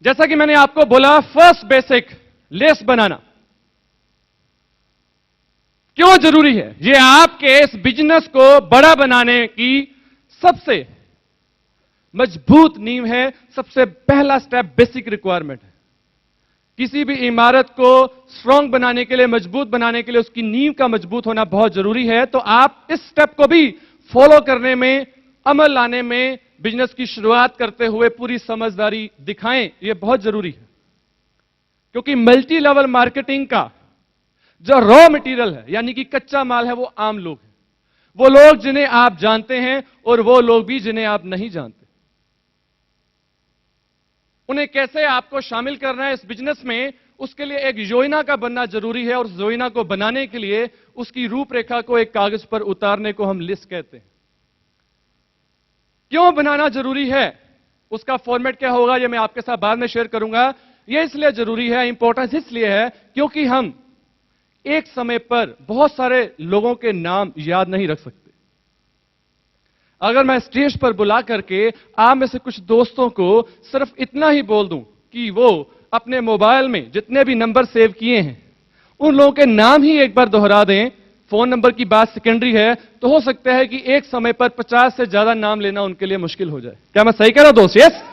जैसा कि मैंने आपको बोला, फर्स्ट बेसिक लिस्ट बनाना क्यों जरूरी है? यह आपके इस बिजनेस को बड़ा बनाने की सबसे मजबूत नींव है, सबसे पहला स्टेप, बेसिक रिक्वायरमेंट है। किसी भी इमारत को स्ट्रांग बनाने के लिए, मजबूत बनाने के लिए उसकी नींव का मजबूत होना बहुत जरूरी है। तो आप इस स्टेप को भी फॉलो करने में, अमल लाने में, बिजनेस की शुरुआत करते हुए पूरी समझदारी दिखाएं, यह बहुत जरूरी है। क्योंकि मल्टी लेवल मार्केटिंग का जो रॉ मटेरियल है, यानी कि कच्चा माल है, वो आम लोग हैं। वो लोग जिन्हें आप जानते हैं और वो लोग भी जिन्हें आप नहीं जानते। उन्हें कैसे आपको शामिल करना है इस बिजनेस में, उसके लिए एक योजना का बनना जरूरी है। और उस योजना को बनाने के लिए उसकी रूपरेखा को एक कागज पर उतारने को हम लिस्ट कहते हैं। क्यों बनाना जरूरी है, उसका फॉर्मेट क्या होगा, यह मैं आपके साथ बाद में शेयर करूंगा। यह इसलिए जरूरी है, इंपॉर्टेंस इसलिए है क्योंकि हम एक समय पर बहुत सारे लोगों के नाम याद नहीं रख सकते। अगर मैं स्टेज पर बुला करके आप में से कुछ दोस्तों को सिर्फ इतना ही बोल दूं कि वो अपने मोबाइल में जितने भी नंबर सेव किए हैं उन लोगों के नाम ही एक बार दोहरा दें, फोन नंबर की बात सेकेंडरी है, तो हो सकता है कि एक समय पर 50 से ज्यादा नाम लेना उनके लिए मुश्किल हो जाए। क्या मैं सही कह रहा हूं दोस्त? यस।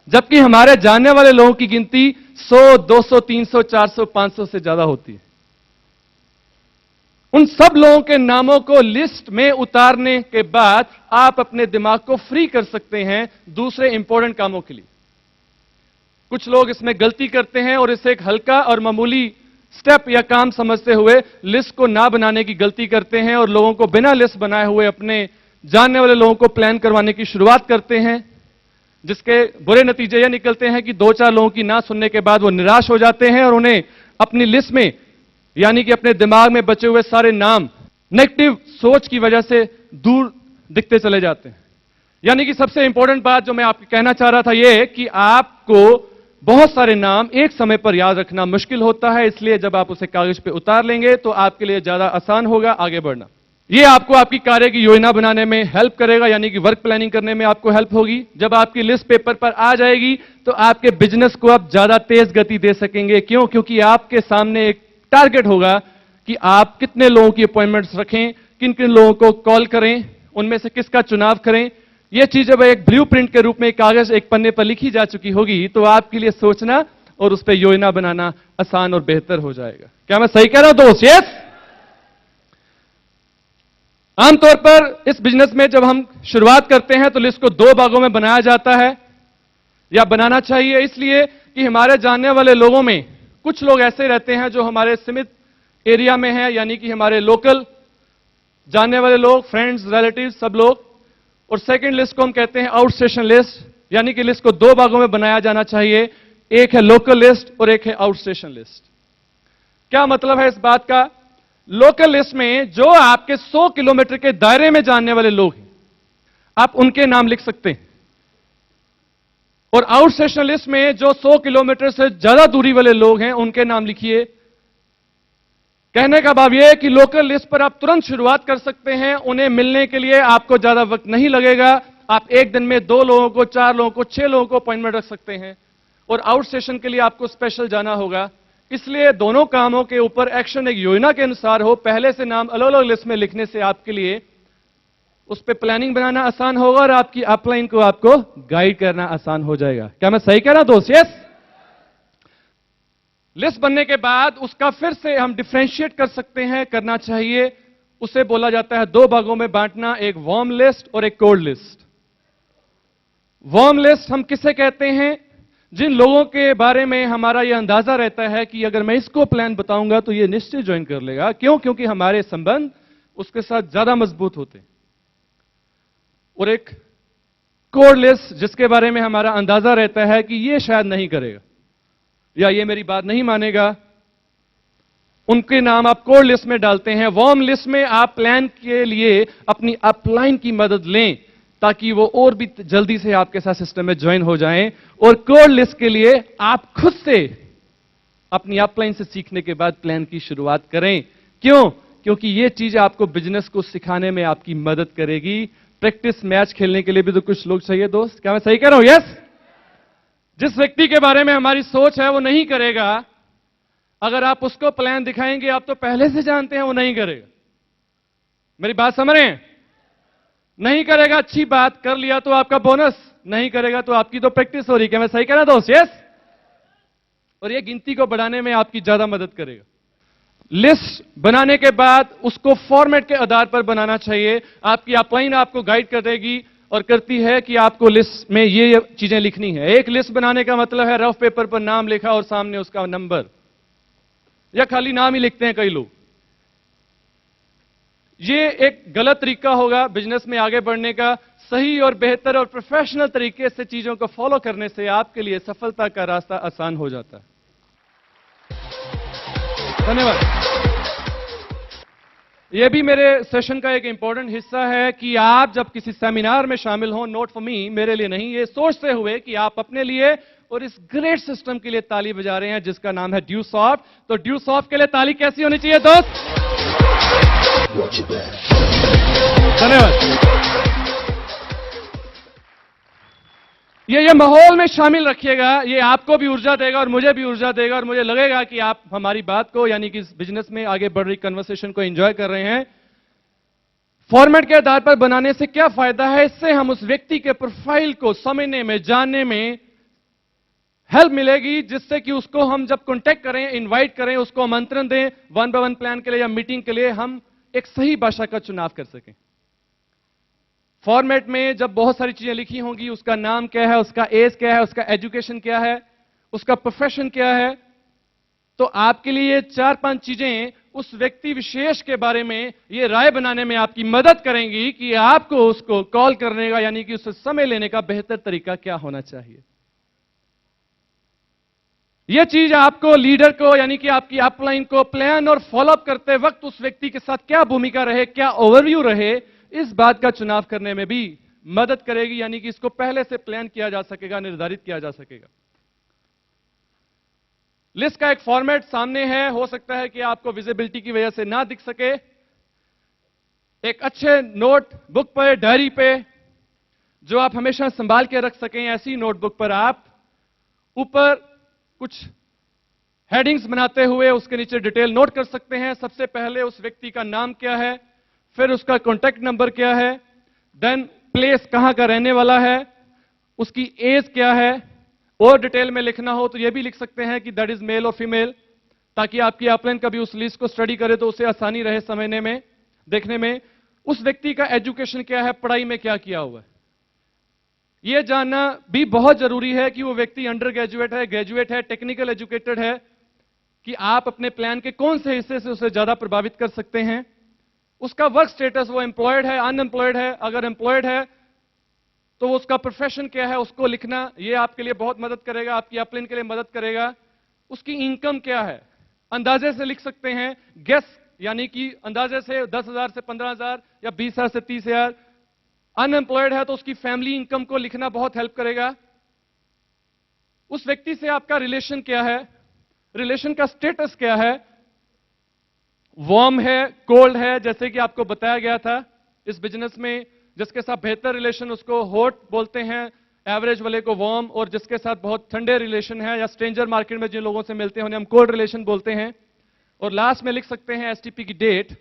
जबकि हमारे जानने वाले लोगों की गिनती 100, 200, 300, 400, 500 से ज्यादा होती है। उन सब लोगों के नामों को लिस्ट में उतारने के बाद आप अपने दिमाग को फ्री कर सकते हैं दूसरे इंपॉर्टेंट कामों के लिए। कुछ लोग इसमें गलती करते हैं और इसे एक हल्का और मामूली स्टेप या काम समझते हुए लिस्ट को ना बनाने की गलती करते हैं और लोगों को बिना लिस्ट बनाए हुए अपने जानने वाले लोगों को प्लान करवाने की शुरुआत करते हैं, जिसके बुरे नतीजे यह निकलते हैं कि 2-4 लोगों की ना सुनने के बाद वो निराश हो जाते हैं और उन्हें अपनी लिस्ट में, यानी कि अपने दिमाग में बचे हुए सारे नाम नेगेटिव सोच की वजह से दूर दिखते चले जाते हैं। यानी कि सबसे इंपॉर्टेंट बात जो मैं आपको कहना चाह रहा था यह कि आपको बहुत सारे नाम एक समय पर याद रखना मुश्किल होता है, इसलिए जब आप उसे कागज पे उतार लेंगे तो आपके लिए ज्यादा आसान होगा आगे बढ़ना। यह आपको आपकी कार्य की योजना बनाने में हेल्प करेगा, यानी कि वर्क प्लानिंग करने में आपको हेल्प होगी। जब आपकी लिस्ट पेपर पर आ जाएगी तो आपके बिजनेस को आप ज्यादा तेज गति दे सकेंगे। क्यों? क्योंकि आपके सामने एक टारगेट होगा कि आप कितने लोगों की अपॉइंटमेंट्स रखें, किन किन लोगों को कॉल करें, उनमें से किसका चुनाव करें। यह चीज जब एक ब्लूप्रिंट के रूप में कागज एक पन्ने पर लिखी जा चुकी होगी तो आपके लिए सोचना और उस पर योजना बनाना आसान और बेहतर हो जाएगा। क्या मैं सही कह रहा हूं दोस्त? यस। आमतौर पर इस बिजनेस में जब हम शुरुआत करते हैं तो लिस्ट को 2 भागों में बनाया जाता है या बनाना चाहिए, इसलिए कि हमारे जानने वाले लोगों में कुछ लोग ऐसे रहते हैं जो हमारे सीमित एरिया में हैं, यानी कि हमारे लोकल जानने वाले लोग, फ्रेंड्स, रिलेटिव्स, सब लोग। और सेकंड लिस्ट को हम कहते हैं आउट स्टेशन लिस्ट, यानी कि लिस्ट को 2 भागों में बनाया जाना चाहिए, एक है लोकल लिस्ट और एक है आउट स्टेशन लिस्ट। क्या मतलब है इस बात का? लोकल लिस्ट में जो आपके 100 किलोमीटर के दायरे में जानने वाले लोग हैं आप उनके नाम लिख सकते हैं, और आउट स्टेशन लिस्ट में जो 100 किलोमीटर से ज्यादा दूरी वाले लोग हैं उनके नाम लिखिए। कहने का भाव यह है कि लोकल लिस्ट पर आप तुरंत शुरुआत कर सकते हैं, उन्हें मिलने के लिए आपको ज्यादा वक्त नहीं लगेगा। आप एक दिन में 2 लोगों को, 4 लोगों को, 6 लोगों को अपॉइंटमेंट रख सकते हैं। और आउट स्टेशन के लिए आपको स्पेशल जाना होगा, इसलिए दोनों कामों के ऊपर एक्शन एक योजना के अनुसार हो। पहले से नाम अलग अलग लिस्ट में लिखने से आपके लिए उस पर प्लानिंग बनाना आसान होगा और आपकी अपलाइन को आपको गाइड करना आसान हो जाएगा। क्या मैं सही कह रहा हूं दोस्त? यस। लिस्ट बनने के बाद उसका फिर से हम डिफरेंशिएट कर सकते हैं, करना चाहिए। उसे बोला जाता है 2 भागों में बांटना, एक वार्म लिस्ट और एक कोल्ड लिस्ट। वार्म लिस्ट हम किसे कहते हैं? जिन लोगों के बारे में हमारा यह अंदाजा रहता है कि अगर मैं इसको प्लान बताऊंगा तो यह निश्चित ज्वाइन कर लेगा। क्यों? क्योंकि हमारे संबंध उसके साथ ज्यादा मजबूत होते हैं। और एक कोल्ड लिस्ट जिसके बारे में हमारा अंदाजा रहता है कि यह शायद नहीं करेगा या ये मेरी बात नहीं मानेगा, उनके नाम आप कोल्ड लिस्ट में डालते हैं। वार्म लिस्ट में आप प्लान के लिए अपनी अपलाइन की मदद लें ताकि वो और भी जल्दी से आपके साथ सिस्टम में ज्वाइन हो जाएं। और कोल्ड लिस्ट के लिए आप खुद से अपनी अपलाइन से सीखने के बाद प्लान की शुरुआत करें। क्यों? क्योंकि ये चीज आपको बिजनेस को सिखाने में आपकी मदद करेगी। प्रैक्टिस मैच खेलने के लिए भी तो कुछ लोग चाहिए दोस्त। क्या मैं सही कह रहा हूं? यस। जिस व्यक्ति के बारे में हमारी सोच है वो नहीं करेगा, अगर आप उसको प्लान दिखाएंगे, आप तो पहले से जानते हैं वो नहीं करेगा। मेरी बात समझ रहे हैं? नहीं करेगा, अच्छी बात, कर लिया तो आपका बोनस, नहीं करेगा तो आपकी तो प्रैक्टिस हो रही। क्या मैं सही कह रहा दोस्त? यस। और ये गिनती को बढ़ाने में आपकी ज्यादा मदद करेगा। लिस्ट बनाने के बाद उसको फॉर्मेट के आधार पर बनाना चाहिए। आपकी अपलाइन आपको गाइड कर देगी और करती है कि आपको लिस्ट में ये चीजें लिखनी है। एक लिस्ट बनाने का मतलब है रफ पेपर पर नाम लिखा और सामने उसका नंबर, या खाली नाम ही लिखते हैं कई लोग। ये एक गलत तरीका होगा बिजनेस में आगे बढ़ने का। सही और बेहतर और प्रोफेशनल तरीके से चीजों को फॉलो करने से आपके लिए सफलता का रास्ता आसान हो जाता है। धन्यवाद। यह भी मेरे सेशन का एक इंपॉर्टेंट हिस्सा है कि आप जब किसी सेमिनार में शामिल हो, नोट फॉर मी, मेरे लिए नहीं, ये सोचते हुए कि आप अपने लिए और इस ग्रेट सिस्टम के लिए ताली बजा रहे हैं जिसका नाम है ड्यूसॉफ्ट। तो ड्यूसॉफ्ट के लिए ताली कैसी होनी चाहिए दोस्त? धन्यवाद। ये माहौल में शामिल रखिएगा, ये आपको भी ऊर्जा देगा और मुझे भी ऊर्जा देगा, और मुझे लगेगा कि आप हमारी बात को, यानी कि इस बिजनेस में आगे बढ़ रही कन्वर्सेशन को एंजॉय कर रहे हैं। फॉर्मेट के आधार पर बनाने से क्या फायदा है? इससे हम उस व्यक्ति के प्रोफाइल को समझने में, जानने में हेल्प मिलेगी, जिससे कि उसको हम जब कांटेक्ट करें, इनवाइट करें, उसको आमंत्रण दें 1-by-1 प्लान के लिए या मीटिंग के लिए, हम एक सही भाषा का चुनाव कर सकें। फॉर्मेट में जब बहुत सारी चीजें लिखी होंगी, उसका नाम क्या है, उसका एज क्या है, उसका एजुकेशन क्या है, उसका प्रोफेशन क्या है, तो आपके लिए ये 4-5 चीजें उस व्यक्ति विशेष के बारे में ये राय बनाने में आपकी मदद करेंगी कि आपको उसको कॉल करने का, यानी कि उससे समय लेने का बेहतर तरीका क्या होना चाहिए। यह चीज आपको, लीडर को, यानी कि आपकी अपलाइन को प्लान और फॉलोअप करते वक्त उस व्यक्ति के साथ क्या भूमिका रहे, क्या ओवरव्यू रहे, इस बात का चुनाव करने में भी मदद करेगी, यानी कि इसको पहले से प्लान किया जा सकेगा, निर्धारित किया जा सकेगा। लिस्ट का एक फॉर्मेट सामने है, हो सकता है कि आपको विजिबिलिटी की वजह से ना दिख सके। एक अच्छे नोट बुक पर, डायरी पे, जो आप हमेशा संभाल के रख सकें, ऐसी नोटबुक पर आप ऊपर कुछ हेडिंग्स बनाते हुए उसके नीचे डिटेल नोट कर सकते हैं। सबसे पहले उस व्यक्ति का नाम क्या है, फिर उसका कॉन्टैक्ट नंबर क्या है, देन प्लेस कहां का रहने वाला है, उसकी एज क्या है, और डिटेल में लिखना हो तो यह भी लिख सकते हैं कि दैट इज मेल और फीमेल, ताकि आपकी अपलाइन कभी उस लिस्ट को स्टडी करे तो उसे आसानी रहे समझने में, देखने में। उस व्यक्ति का एजुकेशन क्या है, पढ़ाई में क्या किया हुआ है, यह जानना भी बहुत जरूरी है कि वो व्यक्ति अंडर ग्रेजुएट है, ग्रेजुएट है, टेक्निकल एजुकेटेड है, कि आप अपने प्लान के कौन से हिस्से से उसे ज्यादा प्रभावित कर सकते हैं। उसका वर्क स्टेटस, वो एम्प्लॉयड है, अनएम्प्लॉयड है, अगर एम्प्लॉयड है तो उसका प्रोफेशन क्या है, उसको लिखना, यह आपके लिए बहुत मदद करेगा, आपकी अपलाइन के लिए मदद करेगा। उसकी इनकम क्या है, अंदाजे से लिख सकते हैं, गेस, यानी कि अंदाजे से 10,000 से 15,000 या 20,000 से 30,000। अनएम्प्लॉयड है तो उसकी फैमिली इनकम को लिखना बहुत हेल्प करेगा। उस व्यक्ति से आपका रिलेशन क्या है, रिलेशन का स्टेटस क्या है, वार्म है, कोल्ड है, जैसे कि आपको बताया गया था इस बिजनेस में, जिसके साथ बेहतर रिलेशन उसको हॉट बोलते हैं, एवरेज वाले को वार्म, और जिसके साथ बहुत ठंडे रिलेशन है या स्ट्रेंजर मार्केट में जिन लोगों से मिलते हैं उन्हें हम कोल्ड रिलेशन बोलते हैं। और लास्ट में लिख सकते हैं एसटीपी की डेट।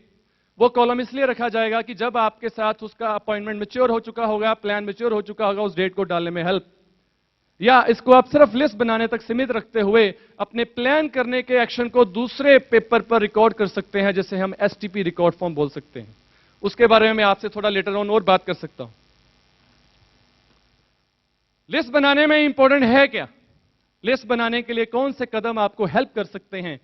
वो कॉलम इसलिए रखा जाएगा कि जब आपके साथ उसका अपॉइंटमेंट मैच्योर हो चुका होगा, प्लान मैच्योर हो चुका होगा, उस डेट को डालने में हेल्प। या इसको आप सिर्फ लिस्ट बनाने तक सीमित रखते हुए अपने प्लान करने के एक्शन को दूसरे पेपर पर रिकॉर्ड कर सकते हैं, जिसे हम एसटीपी रिकॉर्ड फॉर्म बोल सकते हैं। उसके बारे में मैं आपसे थोड़ा लेटर ऑन और बात कर सकता हूं। लिस्ट बनाने में इंपॉर्टेंट है क्या, लिस्ट बनाने के लिए कौन से कदम आपको हेल्प कर सकते हैं,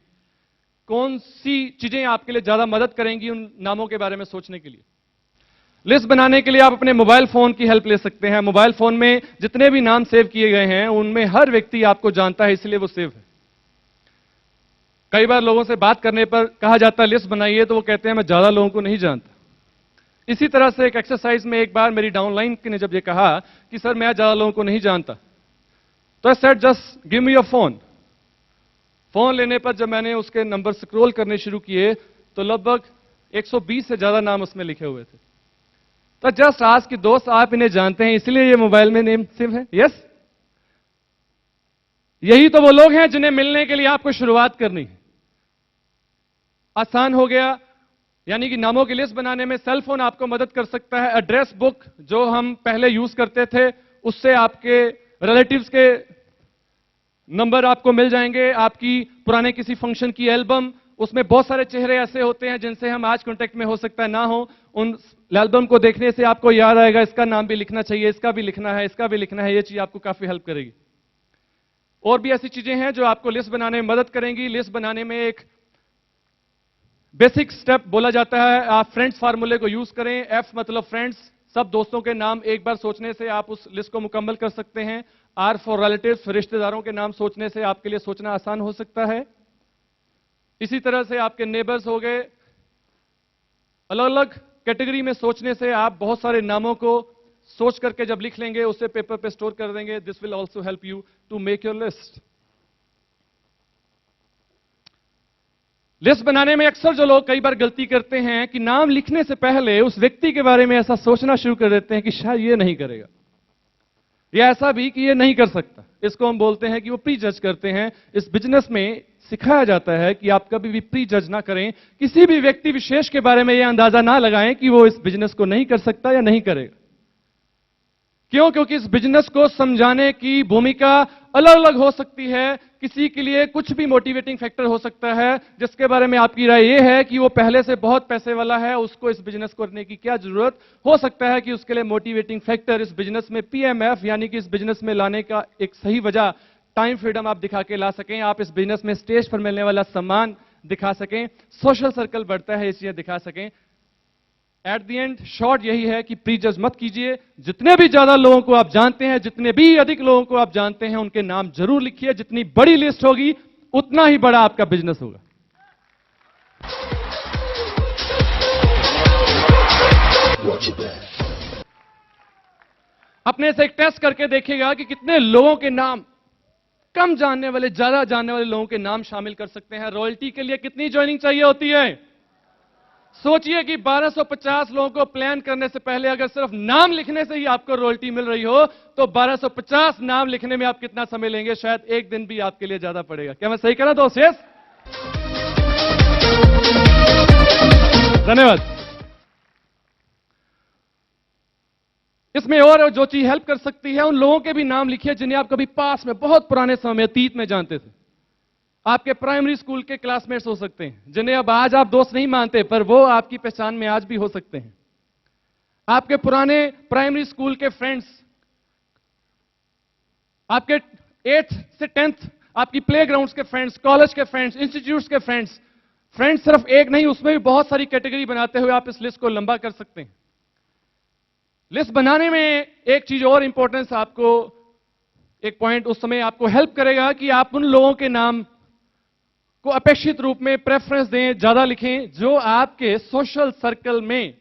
कौन सी चीजें आपके लिए ज्यादा मदद करेंगी उन नामों के बारे में सोचने के लिए। लिस्ट बनाने के लिए आप अपने मोबाइल फोन की हेल्प ले सकते हैं। मोबाइल फोन में जितने भी नाम सेव किए गए हैं उनमें हर व्यक्ति आपको जानता है, इसलिए वो सेव है। कई बार लोगों से बात करने पर कहा जाता है लिस्ट बनाइए, तो वो कहते हैं मैं ज्यादा लोगों को नहीं जानता। इसी तरह से एक एक्सरसाइज में एक बार मेरी डाउनलाइन ने जब ये कहा कि सर मैं ज्यादा लोगों को नहीं जानता, तो I said just give me your phone. Phone लेने पर जब मैंने उसके नंबर स्क्रॉल करने शुरू किए तो लगभग 120 से ज्यादा नाम उसमें लिखे हुए थे। तो जस्ट आज की दोस्त आप इन्हें जानते हैं, इसलिए ये मोबाइल में नेम सेव है। यस, यही तो वो लोग हैं जिन्हें मिलने के लिए आपको शुरुआत करनी है। आसान हो गया, यानी कि नामों की लिस्ट बनाने में सेल फोन आपको मदद कर सकता है। एड्रेस बुक जो हम पहले यूज करते थे, उससे आपके रिलेटिव्स के नंबर आपको मिल जाएंगे। आपकी पुराने किसी फंक्शन की एल्बम, उसमें बहुत सारे चेहरे ऐसे होते हैं जिनसे हम आज कांटेक्ट में हो सकता है ना हो। उन एल्बम को देखने से आपको याद आएगा इसका नाम भी लिखना चाहिए, इसका भी लिखना है, इसका भी लिखना है। ये चीज आपको काफी हेल्प करेगी। और भी ऐसी चीजें हैं जो आपको लिस्ट बनाने में मदद करेंगी। लिस्ट बनाने में एक बेसिक स्टेप बोला जाता है, आप फ्रेंड्स फार्मूले को यूज करें। एफ मतलब फ्रेंड्स, सब दोस्तों के नाम एक बार सोचने से आप उस लिस्ट को मुकम्मल कर सकते हैं। आर फॉर रिलेटिव्स, रिश्तेदारों के नाम सोचने से आपके लिए सोचना आसान हो सकता है। इसी तरह से आपके नेबर्स हो गए। अलग अलग कैटेगरी में सोचने से आप बहुत सारे नामों को सोच करके जब लिख लेंगे, उसे पेपर पे स्टोर कर देंगे। This will also help you to make your list. List बनाने में अक्सर जो लोग कई बार गलती करते हैं कि नाम लिखने से पहले उस व्यक्ति के बारे में ऐसा सोचना शुरू कर देते हैं कि शायद ये नहीं करेगा, या ऐसा भी कि ये नहीं कर सकता। इसको हम बोलते हैं कि वो प्री जज करते हैं। इस बिजनेस में सिखाया जाता है कि आप कभी भी प्री जज ना करें। किसी भी व्यक्ति विशेष के बारे में यह अंदाजा ना लगाएं कि वो इस बिजनेस को नहीं कर सकता या नहीं करेगा। क्यों? क्योंकि इस बिजनेस को समझाने की भूमिका अलग अलग हो सकती है। किसी के लिए कुछ भी मोटिवेटिंग फैक्टर हो सकता है जिसके बारे में आपकी राय यह है कि वो पहले से बहुत पैसे वाला है, उसको इस बिजनेस को करने की क्या जरूरत। हो सकता है कि उसके लिए मोटिवेटिंग फैक्टर इस बिजनेस में पीएमएफ, यानी कि इस बिजनेस में लाने का एक सही वजह, टाइम फ्रीडम आप दिखा के ला सकें। आप इस बिजनेस में स्टेज पर मिलने वाला सम्मान दिखा सकें, सोशल सर्कल बढ़ता है, ये चीजें दिखा सकें। एट द एंड शॉर्ट यही है कि प्री जज मत कीजिए। जितने भी ज्यादा लोगों को आप जानते हैं, जितने भी अधिक लोगों को आप जानते हैं, उनके नाम जरूर लिखिए। जितनी बड़ी लिस्ट होगी उतना ही बड़ा आपका बिजनेस होगा। अपने से एक टेस्ट करके देखिएगा कि कितने लोगों के नाम, कम जानने वाले, ज्यादा जानने वाले लोगों के नाम शामिल कर सकते हैं। रॉयल्टी के लिए कितनी ज्वाइनिंग चाहिए होती है? सोचिए कि 1250 लोगों को प्लान करने से पहले अगर सिर्फ नाम लिखने से ही आपको रॉयल्टी मिल रही हो, तो 1250 नाम लिखने में आप कितना समय लेंगे? शायद एक दिन भी आपके लिए ज्यादा पड़ेगा। क्या मैं सही कह रहा दोस्त? यस, धन्यवाद। इसमें और जो चीज हेल्प कर सकती है, उन लोगों के भी नाम लिखिए जिन्हें आप कभी पास में, बहुत पुराने समय में, अतीत में जानते थे। आपके प्राइमरी स्कूल के क्लासमेट्स हो सकते हैं जिन्हें अब आज आप दोस्त नहीं मानते, पर वो आपकी पहचान में आज भी हो सकते हैं। आपके पुराने प्राइमरी स्कूल के फ्रेंड्स, आपके 8th से 10th आपकी प्लेग्राउंड्स के फ्रेंड्स, कॉलेज के फ्रेंड्स, इंस्टीट्यूट्स के फ्रेंड्स। फ्रेंड्स सिर्फ एक नहीं, उसमें भी बहुत सारी कैटेगरी बनाते हुए आप इस लिस्ट को लंबा कर सकते हैं। लिस्ट बनाने में एक चीज और इंपॉर्टेंस, आपको एक पॉइंट उस समय आपको हेल्प करेगा कि आप उन लोगों के नाम को अपेक्षित रूप में प्रेफरेंस दें, ज्यादा लिखें, जो आपके सोशल सर्कल में,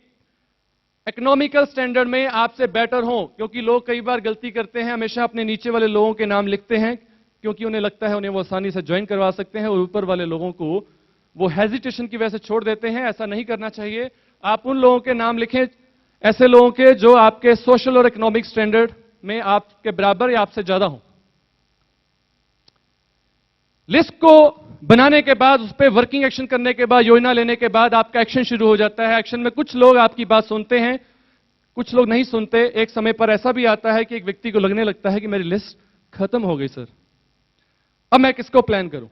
इकोनॉमिकल स्टैंडर्ड में आपसे बेटर हो। क्योंकि लोग कई बार गलती करते हैं, हमेशा अपने नीचे वाले लोगों के नाम लिखते हैं क्योंकि उन्हें लगता है उन्हें वो आसानी से ज्वाइन करवा सकते हैं, और ऊपर वाले लोगों को वो हेजिटेशन की वजह से छोड़ देते हैं। ऐसा नहीं करना चाहिए। आप उन लोगों के नाम लिखें, ऐसे लोगों के जो आपके सोशल और इकोनॉमिक स्टैंडर्ड में आपके बराबर या आपसे ज्यादा हो। लिस्ट को बनाने के बाद, उस पर वर्किंग एक्शन करने के बाद, योजना लेने के बाद आपका एक्शन शुरू हो जाता है। एक्शन में कुछ लोग आपकी बात सुनते हैं, कुछ लोग नहीं सुनते। एक समय पर ऐसा भी आता है कि एक व्यक्ति को लगने लगता है कि मेरी लिस्ट खत्म हो गई सर, अब मैं किसको प्लान करूं।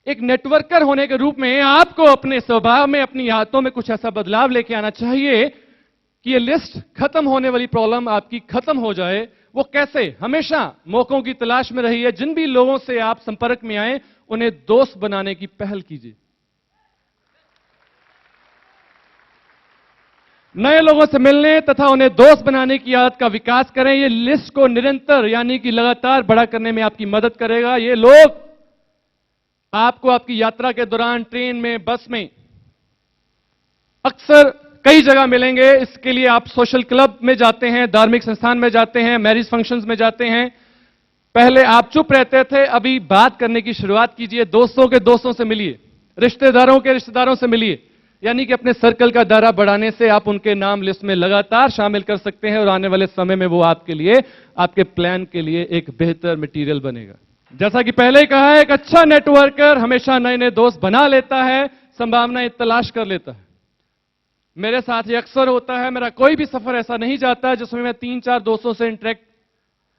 एक नेटवर्कर होने के रूप में आपको अपने स्वभाव में, अपनी आदतों में कुछ ऐसा बदलाव लेके आना चाहिए कि ये लिस्ट खत्म होने वाली प्रॉब्लम आपकी खत्म हो जाए। वो कैसे? हमेशा मौकों की तलाश में रहिए। जिन भी लोगों से आप संपर्क में आए, उन्हें दोस्त बनाने की पहल कीजिए। नए लोगों से मिलने तथा उन्हें दोस्त बनाने की आदत का विकास करें। ये लिस्ट को निरंतर, यानी कि लगातार बड़ा करने में आपकी मदद करेगा। ये लोग आपको आपकी यात्रा के दौरान ट्रेन में, बस में अक्सर कई जगह मिलेंगे। इसके लिए आप सोशल क्लब में जाते हैं, धार्मिक संस्थान में जाते हैं, मैरिज फंक्शंस में जाते हैं। पहले आप चुप रहते थे, अभी बात करने की शुरुआत कीजिए। दोस्तों के दोस्तों से मिलिए, रिश्तेदारों के रिश्तेदारों से मिलिए। यानी कि अपने सर्कल का दायरा बढ़ाने से आप उनके नाम लिस्ट में लगातार शामिल कर सकते हैं, और आने वाले समय में वो आपके लिए, आपके प्लान के लिए एक बेहतर मटेरियल बनेगा। जैसा कि पहले ही कहा है, एक अच्छा नेटवर्कर हमेशा नए नए दोस्त बना लेता है, संभावनाएं तलाश कर लेता है। मेरे साथ ये अक्सर होता है। मेरा कोई भी सफर ऐसा नहीं जाता जिसमें मैं 3-4 दोस्तों से इंटरेक्ट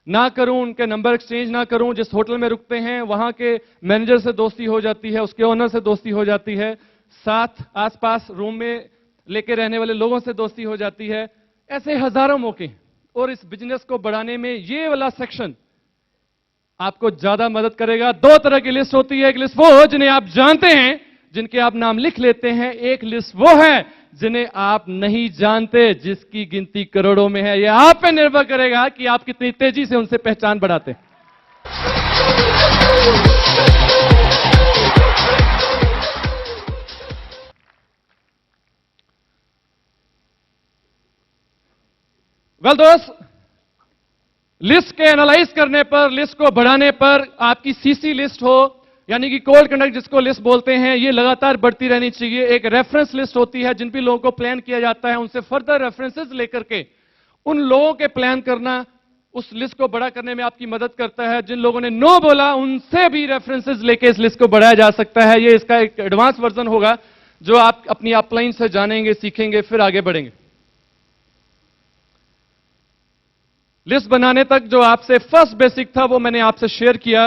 ना करूं, उनके नंबर एक्सचेंज ना करूं। जिस होटल में रुकते हैं वहां के मैनेजर से दोस्ती हो जाती है, उसके ओनर से दोस्ती हो जाती है, साथ आसपास रूम में लेके रहने वाले लोगों से दोस्ती हो जाती है। ऐसे हजारों मौके। और इस बिजनेस को बढ़ाने में ये वाला सेक्शन आपको ज्यादा मदद करेगा। 2 तरह की लिस्ट होती है। एक लिस्ट वो जिन्हें आप जानते हैं, जिनके आप नाम लिख लेते हैं। एक लिस्ट वो है जिन्हें आप नहीं जानते, जिसकी गिनती करोड़ों में है। यह आप पे निर्भर करेगा कि आप कितनी तेजी से उनसे पहचान बढ़ाते हैं। दोस्त, लिस्ट के एनालाइज करने पर, लिस्ट को बढ़ाने पर आपकी सीसी लिस्ट हो, यानी कि कोड कंडक्ट जिसको लिस्ट बोलते हैं, ये लगातार बढ़ती रहनी चाहिए। एक रेफरेंस लिस्ट होती है। जिन भी लोगों को प्लान किया जाता है उनसे फर्दर रेफरेंसेस लेकर के उन लोगों के प्लान करना उस लिस्ट को बड़ा करने में आपकी मदद करता है। जिन लोगों ने नो बोला उनसे भी रेफरेंसेस लेके इस लिस्ट को बढ़ाया जा सकता है। ये इसका एक एडवांस वर्जन होगा जो आप अपनी अपलाइन से जानेंगे, सीखेंगे, फिर आगे बढ़ेंगे। लिस्ट बनाने तक जो आपसे फर्स्ट बेसिक था वो मैंने आपसे शेयर किया।